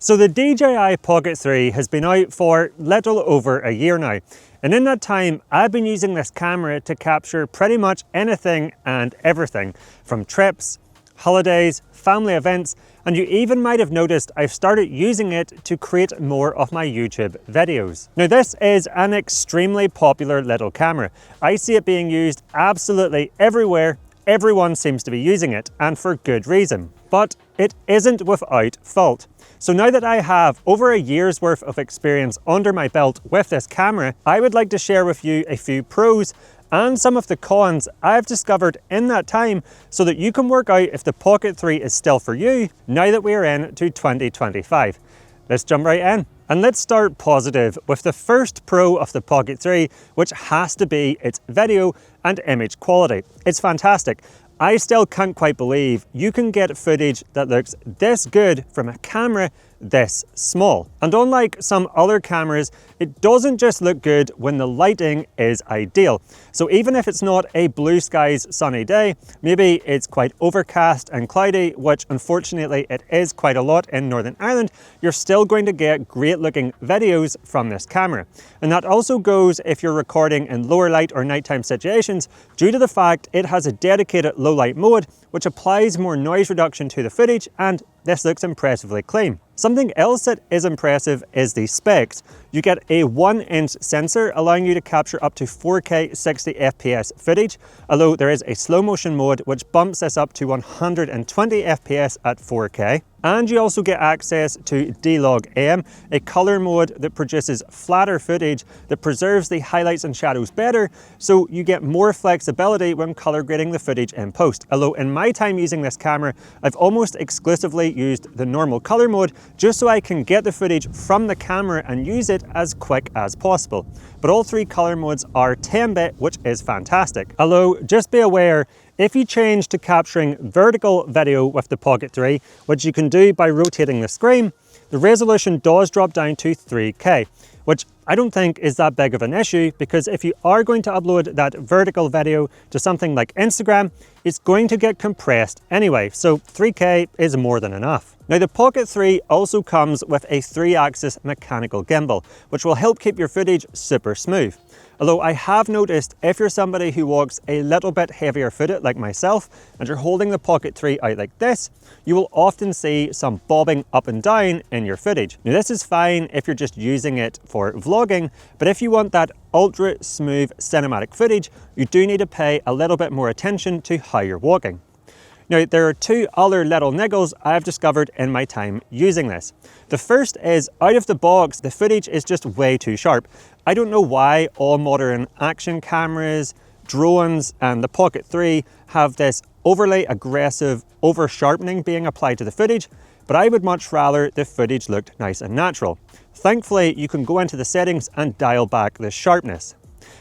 So the DJI Pocket 3 has been out for little over a year now, and in that time I've been using this camera to capture pretty much anything and everything, from trips, holidays, family events, and you even might have noticed I've started using it to create more of my YouTube videos. Now this is an extremely popular little camera. I see it being used absolutely everywhere. Everyone seems to be using it, and for good reason. But it isn't without fault. So now that I have over a year's worth of experience under my belt with this camera, I would like to share with you a few pros and some of the cons I've discovered in that time so that you can work out if the Pocket 3 is still for you now that we are into 2025. Let's jump right in. And let's start positive with the first pro of the Pocket 3, which has to be its video and image quality. It's fantastic. I still can't quite believe you can get footage that looks this good from a camera this small. And unlike some other cameras, it doesn't just look good when the lighting is ideal. So even if it's not a blue skies sunny day, maybe it's quite overcast and cloudy, which unfortunately it is quite a lot in Northern Ireland, you're still going to get great looking videos from this camera. And that also goes if you're recording in lower light or nighttime situations, due to the fact it has a dedicated low light mode, which applies more noise reduction to the footage, and this looks impressively clean. Something else that is impressive is the specs. You get a 1-inch sensor allowing you to capture up to 4K 60 FPS footage, although there is a slow motion mode which bumps this up to 120 FPS at 4K. And you also get access to D-Log AM, a color mode that produces flatter footage that preserves the highlights and shadows better, so you get more flexibility when color grading the footage in post. Although in my time using this camera, I've almost exclusively used the normal color mode just so I can get the footage from the camera and use it as quick as possible. But all three color modes are 10-bit, which is fantastic. Although just be aware, if you change to capturing vertical video with the Pocket 3, which you can do by rotating the screen, the resolution does drop down to 3K, which I don't think is that big of an issue, because if you are going to upload that vertical video to something like Instagram, it's going to get compressed anyway, so 3K is more than enough. Now the Pocket 3 also comes with a 3-axis mechanical gimbal, which will help keep your footage super smooth. Although I have noticed if you're somebody who walks a little bit heavier footed like myself and you're holding the Pocket 3 out like this, you will often see some bobbing up and down in your footage. Now this is fine if you're just using it for vlogging, but if you want that ultra smooth cinematic footage, you do need to pay a little bit more attention to how you're walking. Now, there are two other little niggles I've discovered in my time using this. The first is, out of the box, the footage is just way too sharp. I don't know why all modern action cameras, drones, and the Pocket 3 have this overly aggressive over-sharpening being applied to the footage, but I would much rather the footage looked nice and natural. Thankfully, you can go into the settings and dial back the sharpness.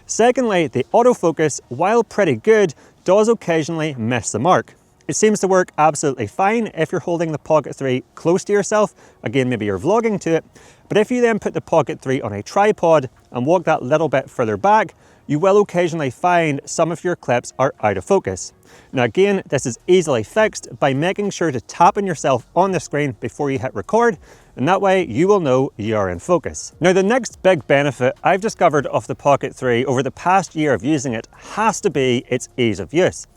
Secondly, the autofocus, while pretty good, does occasionally miss the mark. It seems to work absolutely fine if you're holding the Pocket 3 close to yourself. Again, maybe you're vlogging to it. But if you then put the Pocket 3 on a tripod and walk that little bit further back, you will occasionally find some of your clips are out of focus. Now again, this is easily fixed by making sure to tap on yourself on the screen before you hit record, and that way you will know you are in focus. Now the next big benefit I've discovered of the Pocket 3 over the past year of using it has to be its ease of use.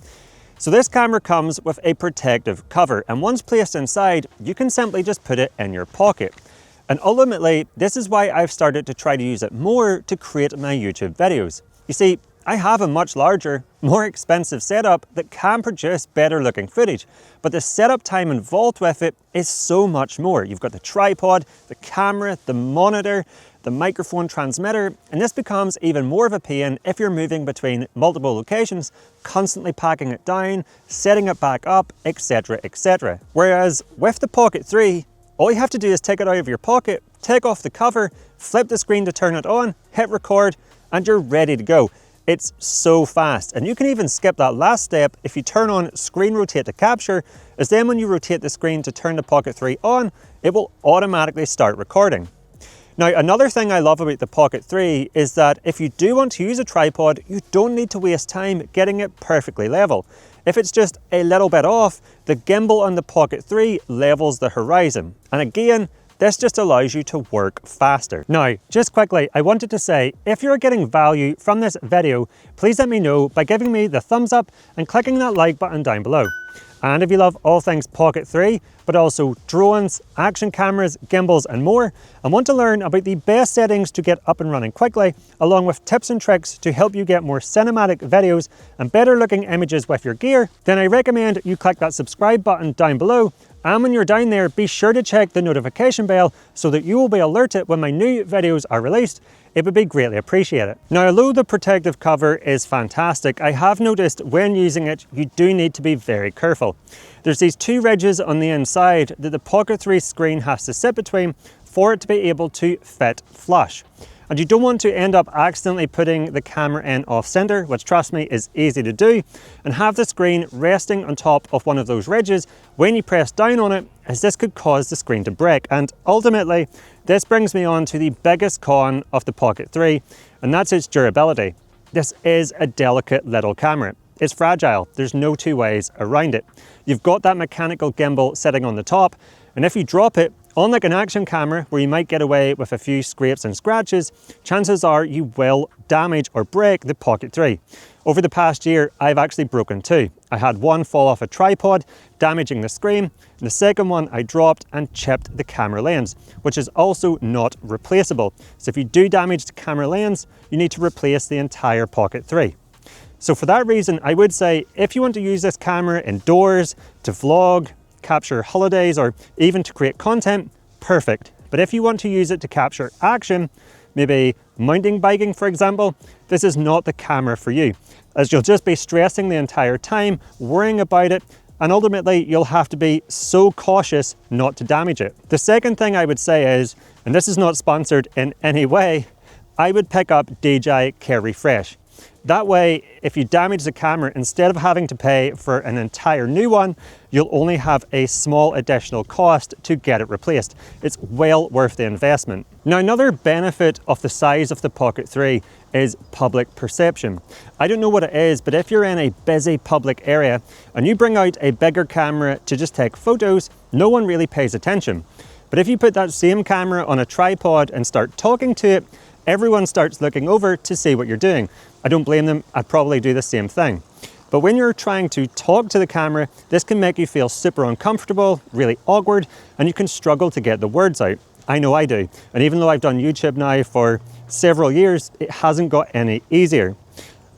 So this camera comes with a protective cover, and once placed inside, you can simply just put it in your pocket. And ultimately, this is why I've started to try to use it more to create my YouTube videos. You see, I have a much larger, more expensive setup that can produce better looking footage, but the setup time involved with it is so much more. You've got the tripod, the camera, the monitor, the microphone transmitter, and this becomes even more of a pain if you're moving between multiple locations, constantly packing it down, setting it back up, etc, etc. Whereas with the Pocket 3, all you have to do is take it out of your pocket, take off the cover, flip the screen to turn it on, hit record, and you're ready to go. It's so fast, and you can even skip that last step if you turn on screen rotate to capture, as then when you rotate the screen to turn the Pocket 3 on, it will automatically start recording. Now, another thing I love about the Pocket 3 is that if you do want to use a tripod, you don't need to waste time getting it perfectly level. If it's just a little bit off, the gimbal on the Pocket 3 levels the horizon. And again, This just allows you to work faster. Now, just quickly, I wanted to say, if you're getting value from this video, please let me know by giving me the thumbs up and clicking that like button down below. And if you love all things Pocket 3, but also drones, action cameras, gimbals and more, and want to learn about the best settings to get up and running quickly, along with tips and tricks to help you get more cinematic videos and better looking images with your gear, then I recommend you click that subscribe button down below. And when you're down there, be sure to check the notification bell so that you will be alerted when my new videos are released. It would be greatly appreciated. Now, although the protective cover is fantastic, I have noticed when using it, you do need to be very careful. There's these two ridges on the inside that the Pocket 3 screen has to sit between for it to be able to fit flush. And you don't want to end up accidentally putting the camera in off center, which trust me is easy to do, and have the screen resting on top of one of those ridges when you press down on it, as this could cause the screen to break. And ultimately, this brings me on to the biggest con of the Pocket 3, and that's its durability. This is a delicate little camera. It's fragile, there's no two ways around it. You've got that mechanical gimbal sitting on the top, and if you drop it, unlike an action camera where you might get away with a few scrapes and scratches, chances are you will damage or break the Pocket 3. Over the past year, I've actually broken two. I had one fall off a tripod, damaging the screen, and the second one I dropped and chipped the camera lens, which is also not replaceable. So if you do damage the camera lens, you need to replace the entire Pocket 3. So for that reason, I would say if you want to use this camera indoors, to vlog, capture holidays, or even to create content, perfect. But if you want to use it to capture action, maybe mountain biking for example, this is not the camera for you, as you'll just be stressing the entire time, worrying about it, and ultimately you'll have to be so cautious not to damage it. The second thing I would say is, and this is not sponsored in any way, I would pick up DJI Care Refresh. That way, if you damage the camera, instead of having to pay for an entire new one, you'll only have a small additional cost to get it replaced. It's well worth the investment. Now, another benefit of the size of the Pocket 3 is public perception. I don't know what it is, but if you're in a busy public area and you bring out a bigger camera to just take photos, no one really pays attention. But if you put that same camera on a tripod and start talking to it, everyone starts looking over to see what you're doing. I don't blame them, I'd probably do the same thing. But when you're trying to talk to the camera, this can make you feel super uncomfortable, really awkward, and you can struggle to get the words out. I know I do. And even though I've done YouTube now for several years, it hasn't got any easier.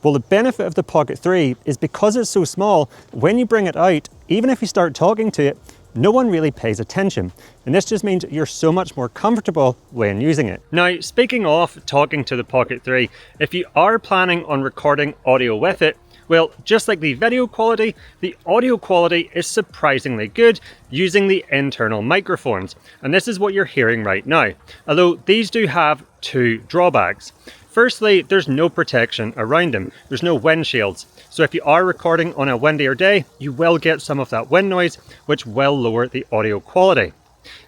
Well, the benefit of the Pocket 3 is because it's so small, when you bring it out, even if you start talking to it, no one really pays attention. And this just means you're so much more comfortable when using it. Now, speaking of talking to the Pocket 3, if you are planning on recording audio with it, well, just like the video quality, the audio quality is surprisingly good using the internal microphones. And this is what you're hearing right now. Although these do have two drawbacks. Firstly, there's no protection around them. There's no windshields. So if you are recording on a windier day, you will get some of that wind noise, which will lower the audio quality.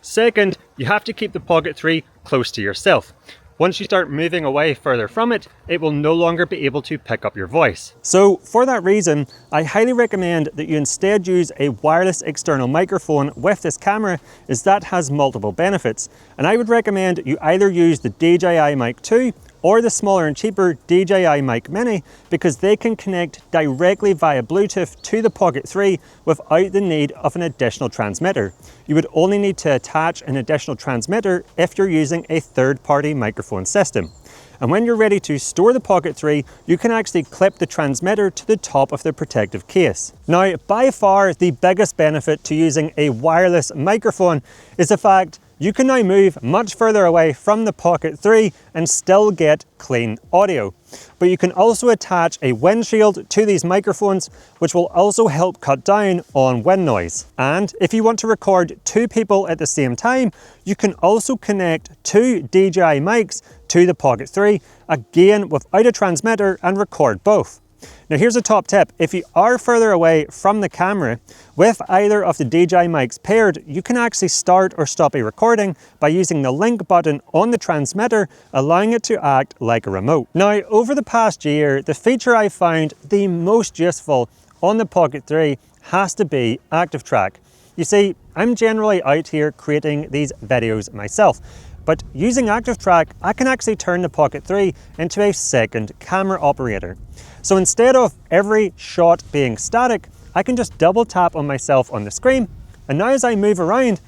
Second, you have to keep the Pocket 3 close to yourself. Once you start moving away further from it, it will no longer be able to pick up your voice. So for that reason, I highly recommend that you instead use a wireless external microphone with this camera, as that has multiple benefits. And I would recommend you either use the DJI Mic 2 or the smaller and cheaper DJI Mic Mini, because they can connect directly via Bluetooth to the Pocket 3 without the need of an additional transmitter. You would only need to attach an additional transmitter if you're using a third-party microphone system. And when you're ready to store the Pocket 3, you can actually clip the transmitter to the top of the protective case. Now, by far the biggest benefit to using a wireless microphone is the fact you can now move much further away from the Pocket 3 and still get clean audio. But you can also attach a windshield to these microphones, which will also help cut down on wind noise. And if you want to record two people at the same time, you can also connect two DJI mics to the Pocket 3, again without a transmitter, and record both. Now here's a top tip. If you are further away from the camera, with either of the DJI mics paired, you can actually start or stop a recording by using the link button on the transmitter, allowing it to act like a remote. Now, over the past year, the feature I found the most useful on the Pocket 3 has to be Active Track. You see, I'm generally out here creating these videos myself, but using ActiveTrack, I can actually turn the Pocket 3 into a second camera operator. So instead of every shot being static, I can just double tap on myself on the screen, and now as I move around,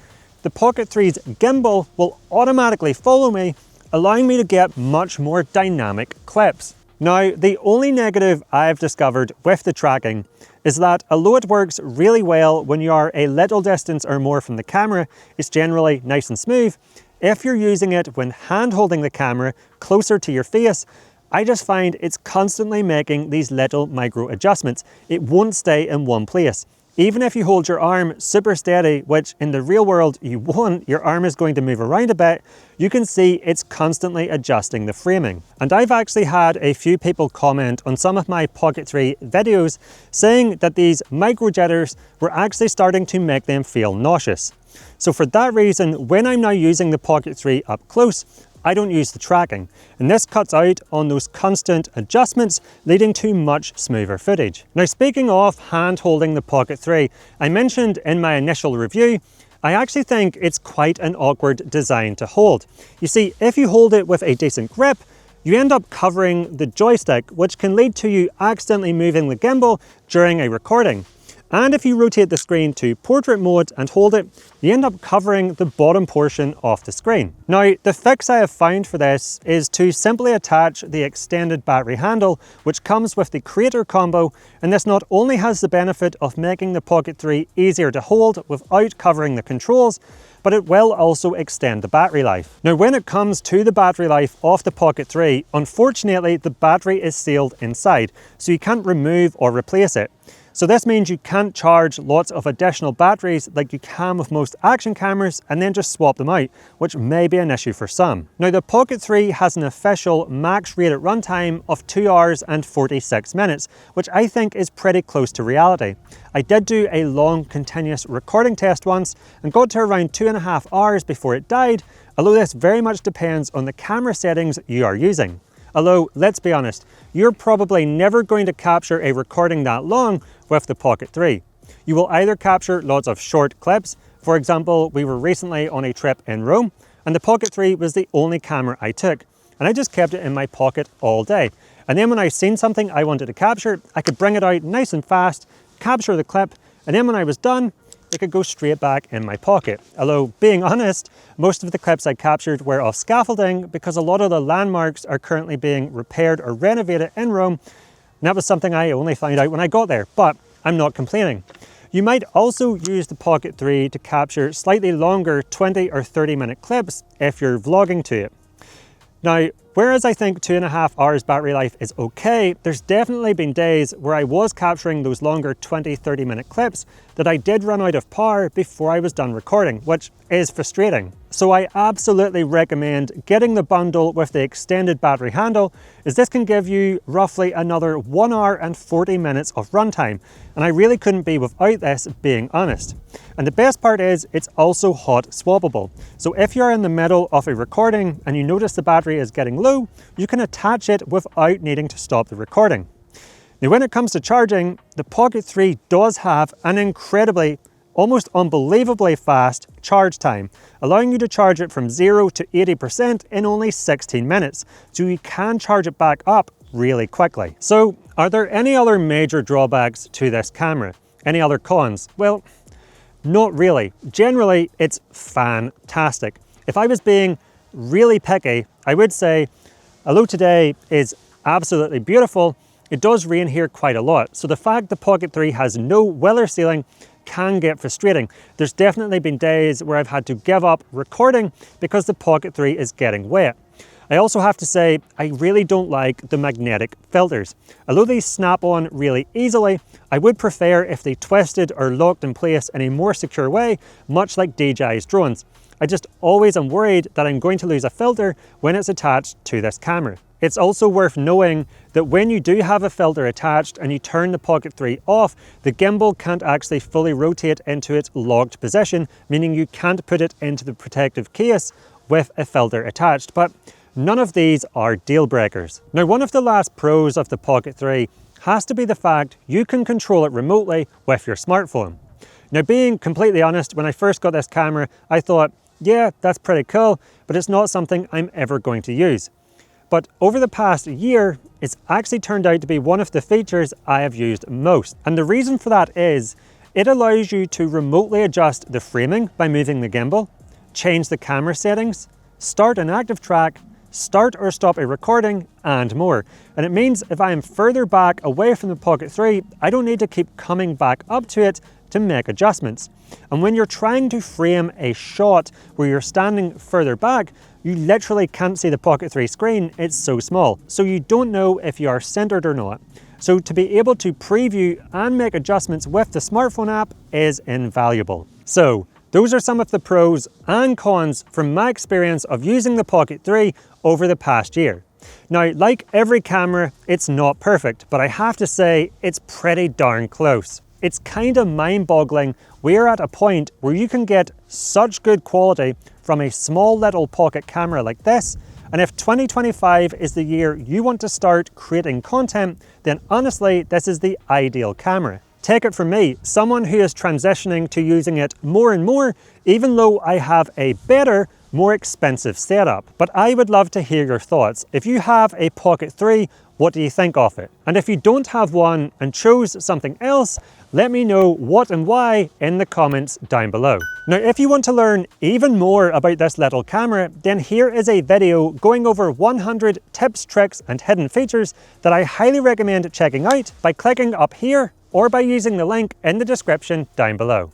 the Pocket 3's gimbal will automatically follow me, allowing me to get much more dynamic clips. Now, the only negative I've discovered with the tracking is that although it works really well when you are a little distance or more from the camera, it's generally nice and smooth. If you're using it when hand holding the camera closer to your face, I just find it's constantly making these little micro adjustments. It won't stay in one place. Even if you hold your arm super steady, which in the real world you won't, your arm is going to move around a bit, you can see it's constantly adjusting the framing. And I've actually had a few people comment on some of my Pocket 3 videos saying that these micro jitters were actually starting to make them feel nauseous. So for that reason, when I'm now using the Pocket 3 up close, I don't use the tracking, and this cuts out on those constant adjustments, leading to much smoother footage. Now, speaking of hand holding the Pocket 3, I mentioned in my initial review, I actually think it's quite an awkward design to hold. You see, if you hold it with a decent grip, you end up covering the joystick, which can lead to you accidentally moving the gimbal during a recording. And if you rotate the screen to portrait mode and hold it, you end up covering the bottom portion of the screen. Now, the fix I have found for this is to simply attach the extended battery handle, which comes with the Creator combo, and this not only has the benefit of making the Pocket 3 easier to hold without covering the controls, but it will also extend the battery life. Now, when it comes to the battery life of the Pocket 3, unfortunately, the battery is sealed inside, so you can't remove or replace it. So this means you can't charge lots of additional batteries like you can with most action cameras and then just swap them out, which may be an issue for some. Now, the Pocket 3 has an official max rated runtime of 2 hours and 46 minutes, which I think is pretty close to reality. I did do a long continuous recording test once and got to around 2.5 hours before it died, although this very much depends on the camera settings you are using. Although, let's be honest, you're probably never going to capture a recording that long with the Pocket 3. You will either capture lots of short clips. For example, we were recently on a trip in Rome, and the Pocket 3 was the only camera I took, and I just kept it in my pocket all day. And then when I seen something I wanted to capture, I could bring it out nice and fast, capture the clip, and then when I was done, it could go straight back in my pocket. Although, being honest, most of the clips I captured were off scaffolding because a lot of the landmarks are currently being repaired or renovated in Rome, and that was something I only found out when I got there, but I'm not complaining. You might also use the Pocket 3 to capture slightly longer 20 or 30-minute clips if you're vlogging to it. Now, whereas I think 2.5 hours battery life is okay, there's definitely been days where I was capturing those longer 20-30-minute clips that I did run out of power before I was done recording, which is frustrating. So I absolutely recommend getting the bundle with the extended battery handle, as this can give you roughly another 1 hour and 40 minutes of runtime, and I really couldn't be without this, being honest. And the best part is it's also hot swappable. So if you're in the middle of a recording and you notice the battery is getting low, you can attach it without needing to stop the recording. Now, when it comes to charging, the Pocket 3 does have an incredibly, almost unbelievably fast charge time, allowing you to charge it from 0 to 80% in only 16 minutes, so you can charge it back up really quickly. So, are there any other major drawbacks to this camera? Any other cons? Well, not really. Generally, it's fantastic. If I was being really picky, I would say, although today is absolutely beautiful, it does rain here quite a lot. So the fact the Pocket 3 has no weather sealing can get frustrating. There's definitely been days where I've had to give up recording because the Pocket 3 is getting wet. I also have to say, I really don't like the magnetic filters. Although they snap on really easily, I would prefer if they twisted or locked in place in a more secure way, much like DJI's drones. I just always am worried that I'm going to lose a filter when it's attached to this camera. It's also worth knowing that when you do have a filter attached and you turn the Pocket 3 off, the gimbal can't actually fully rotate into its locked position, meaning you can't put it into the protective case with a filter attached. But none of these are deal breakers. Now, one of the last pros of the Pocket 3 has to be the fact you can control it remotely with your smartphone. Now, being completely honest, when I first got this camera, I thought, yeah, that's pretty cool, but it's not something I'm ever going to use. But over the past year, it's actually turned out to be one of the features I have used most. And the reason for that is it allows you to remotely adjust the framing by moving the gimbal, change the camera settings, start an active track, start or stop a recording, and more. And it means if I am further back away from the Pocket 3, I don't need to keep coming back up to it to make adjustments. And when you're trying to frame a shot where you're standing further back, you literally can't see the Pocket 3 screen, it's so small. So you don't know if you are centered or not. So to be able to preview and make adjustments with the smartphone app is invaluable. So those are some of the pros and cons from my experience of using the Pocket 3 over the past year. Now, like every camera, it's not perfect, but I have to say it's pretty darn close. It's kind of mind-boggling we're at a point where you can get such good quality from a small little pocket camera like this, and if 2025 is the year you want to start creating content, then honestly, this is the ideal camera. Take it from me, someone who is transitioning to using it more and more, even though I have a better, more expensive setup. But I would love to hear your thoughts. If you have a Pocket 3, what do you think of it? And if you don't have one and chose something else, let me know what and why in the comments down below. Now, if you want to learn even more about this little camera, then here is a video going over 100 tips, tricks, and hidden features that I highly recommend checking out by clicking up here or by using the link in the description down below.